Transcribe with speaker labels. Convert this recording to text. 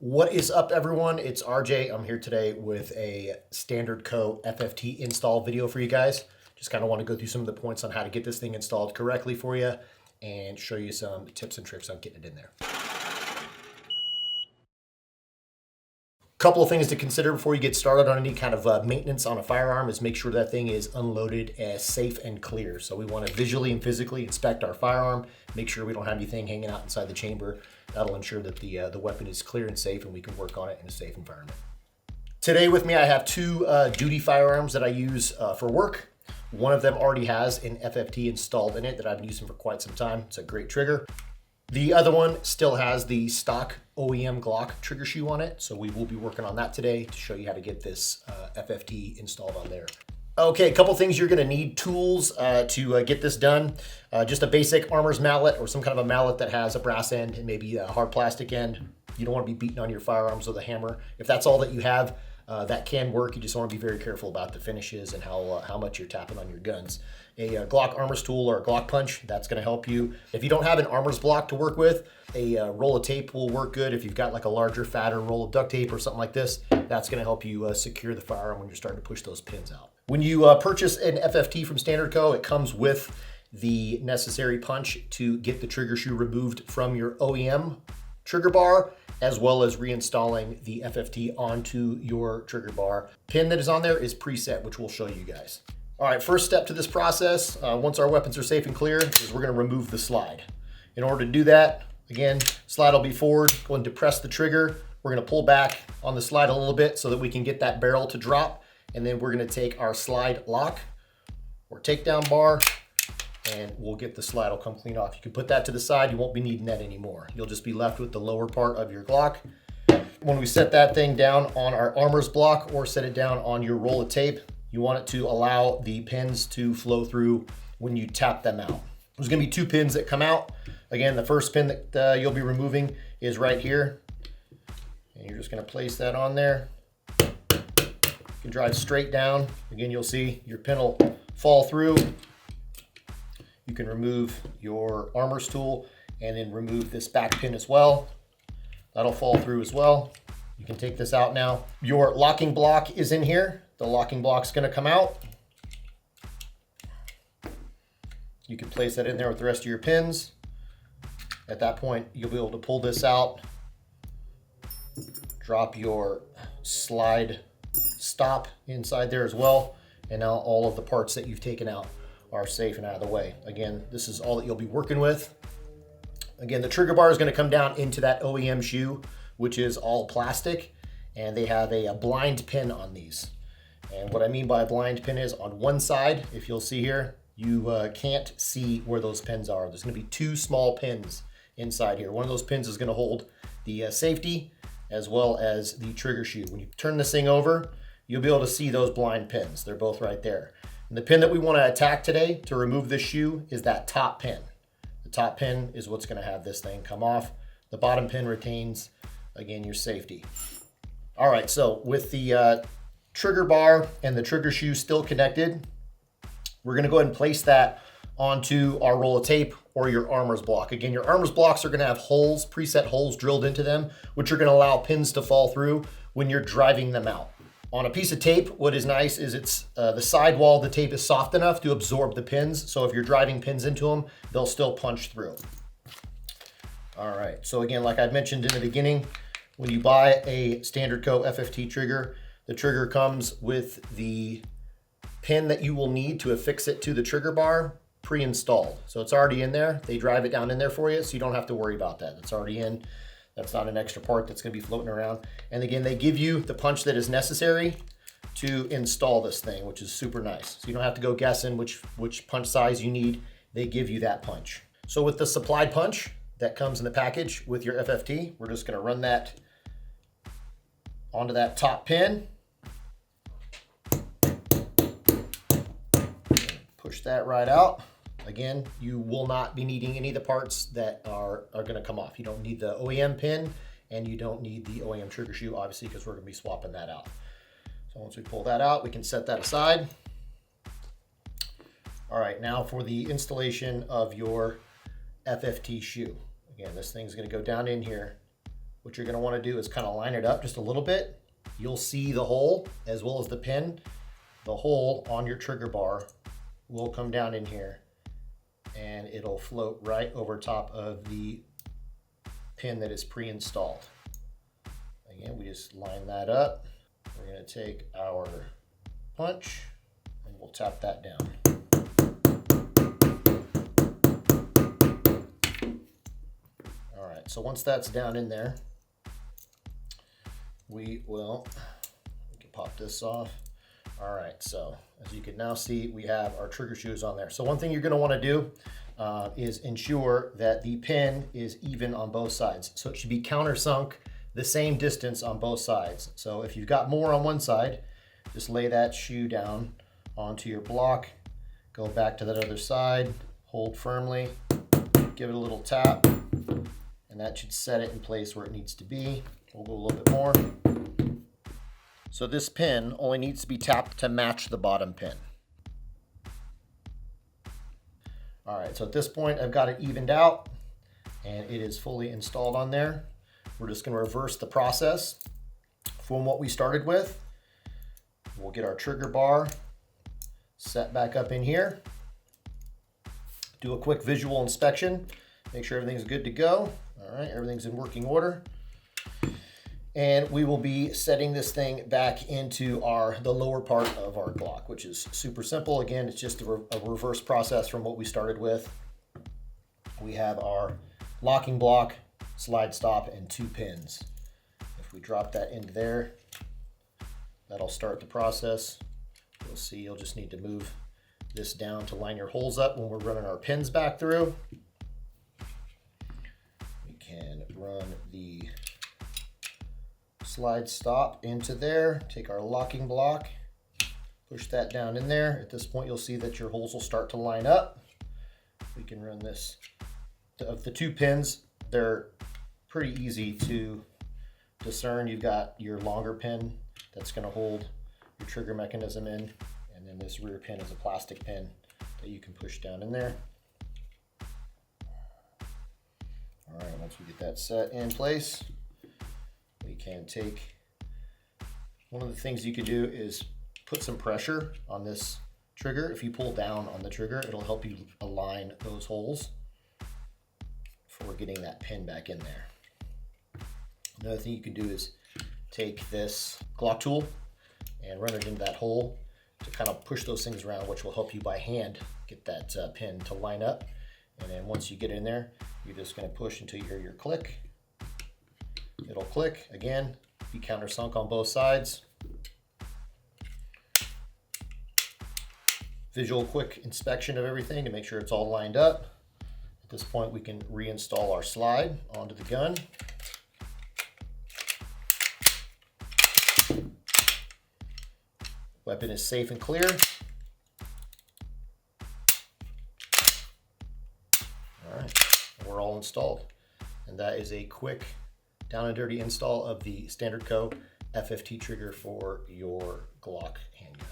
Speaker 1: What is up, everyone? It's RJ. I'm here today with a Standard Co. FFT install video for you guys. Just kind of want to go through some of the points on how to get this thing installed correctly for you and show you some tips and tricks on getting it in there. Couple of things to consider before you get started on any kind of maintenance on a firearm is make sure that thing is unloaded as safe and clear. So we want to visually and physically inspect our firearm, make sure we don't have anything hanging out inside the chamber. That'll ensure that the weapon is clear and safe and we can work on it in a safe environment. Today with me I have two duty firearms that I use for work. One of them already has an FFT installed in it that I've been using for quite some time. It's a great trigger. The other one still has the stock OEM Glock trigger shoe on it, so we will be working on that today to show you how to get this FFT installed on there. Okay, a couple things you're gonna need, tools to get this done. Just a basic armor's mallet or some kind of a mallet that has a brass end and maybe a hard plastic end. You don't wanna be beating on your firearms with a hammer. If that's all that you have, that can work. You just want to be very careful about the finishes and how much you're tapping on your guns. A Glock armor's tool or a Glock punch, that's going to help you. If you don't have an armor's block to work with, a roll of tape will work good. If you've got like a larger, fatter roll of duct tape or something like this, that's going to help you secure the firearm when you're starting to push those pins out. When you purchase an FFT from Standard Co., it comes with the necessary punch to get the trigger shoe removed from your OEM trigger bar, as well as reinstalling the FFT onto your trigger bar. Pin that is on there is preset, which we'll show you guys. All right, first step to this process, once our weapons are safe and clear, is we're gonna remove the slide. In order to do that, again, slide will be forward, go and depress the trigger. We're gonna pull back on the slide a little bit so that we can get that barrel to drop, and then we're gonna take our slide lock or takedown bar, and we'll get the slide will come clean off. You can put that to the side. You won't be needing that anymore. You'll just be left with the lower part of your Glock. When we set that thing down on our armor's block or set it down on your roll of tape, you want it to allow the pins to flow through when you tap them out. There's gonna be two pins that come out. Again, the first pin that you'll be removing is right here. And you're just gonna place that on there. You can drive straight down. Again, you'll see your pin will fall through. You can remove your armor's tool and then remove this back pin as well. That'll fall through as well. You can take this out now. Your locking block is in here. The locking block's gonna come out. You can place that in there with the rest of your pins. At that point, you'll be able to pull this out, drop your slide stop inside there as well. And now all of the parts that you've taken out are safe and out of the way. Again, this is all that you'll be working with. Again, the trigger bar is going to come down into that OEM shoe, which is all plastic, and they have a blind pin on these. And what I mean by a blind pin is on one side, if you'll see here, you can't see where those pins are. There's going to be two small pins inside here. One of those pins is going to hold the safety as well as the trigger shoe. When you turn this thing over, you'll be able to see those blind pins. They're both right there. And the pin that we want to attack today to remove this shoe is that top pin. The top pin is what's going to have this thing come off. The bottom pin retains, again, your safety. All right, so with the trigger bar and the trigger shoe still connected, we're going to go ahead and place that onto our roll of tape or your armor's block. Again, your armor's blocks are going to have holes, preset holes drilled into them, which are going to allow pins to fall through when you're driving them out. On a piece of tape, what is nice is it's the sidewall of the tape is soft enough to absorb the pins. So if you're driving pins into them, they'll still punch through. All right, so again, like I mentioned in the beginning, when you buy a Standard Co. FFT trigger, the trigger comes with the pin that you will need to affix it to the trigger bar pre-installed. So it's already in there. They drive it down in there for you, so you don't have to worry about that. It's already in. That's not an extra part that's going to be floating around. And again, they give you the punch that is necessary to install this thing, which is super nice. So you don't have to go guessing which punch size you need. They give you that punch. So with the supplied punch that comes in the package with your FFT, we're just going to run that onto that top pin. Push that right out. Again, you will not be needing any of the parts that are going to come off. You don't need the OEM pin and you don't need the OEM trigger shoe, obviously, because we're going to be swapping that out. So once we pull that out, we can set that aside. All right, now for the installation of your FFT shoe. Again, this thing's going to go down in here what you're gonna wanna do is kind of line it up just a little bit. You'll see the hole as well as the pin. The hole on your trigger bar will come down in here and it'll float right over top of the pin that is pre-installed. Again, we just line that up. We're gonna take our punch and we'll tap that down. All right, so once that's down in there, we can pop this off. All right, so as you can now see, we have our trigger shoes on there. So one thing you're gonna wanna do is ensure that the pin is even on both sides. So it should be countersunk the same distance on both sides. So if you've got more on one side, just lay that shoe down onto your block, go back to that other side, hold firmly, give it a little tap, and that should set it in place where it needs to be. We'll go a little bit more. So this pin only needs to be tapped to match the bottom pin. All right, so at this point I've got it evened out and it is fully installed on there. We're just gonna reverse the process from what we started with. We'll get our trigger bar set back up in here. Do a quick visual inspection, make sure everything's good to go. All right, everything's in working order. And we will be setting this thing back into the lower part of our Glock, which is super simple. Again, it's just a reverse process from what we started with. We have our locking block, slide stop, and 2 pins. If we drop that into there, that'll start the process. You'll see you'll just need to move this down to line your holes up when we're running our pins back through. We can run the slide stop into there, take our locking block, push that down in there. At this point, you'll see that your holes will start to line up. We can run this. Of the 2 pins, they're pretty easy to discern. You've got your longer pin that's going to hold your trigger mechanism in, and then this rear pin is a plastic pin that you can push down in there. All right, once we get that set in place, we can take, one of the things you could do is put some pressure on this trigger. If you pull down on the trigger, it'll help you align those holes for getting that pin back in there. Another thing you can do is take this Glock tool and run it into that hole to kind of push those things around, which will help you by hand get that pin to line up. And then once you get in there, you're just going to push until you hear your click. It'll click again, be countersunk on both sides. Visual quick inspection of everything to make sure it's all lined up. At this point, we can reinstall our slide onto the gun. Weapon is safe and clear. All right, we're all installed. And that is a quick down and dirty install of the Standard Co. FFT trigger for your Glock handgun.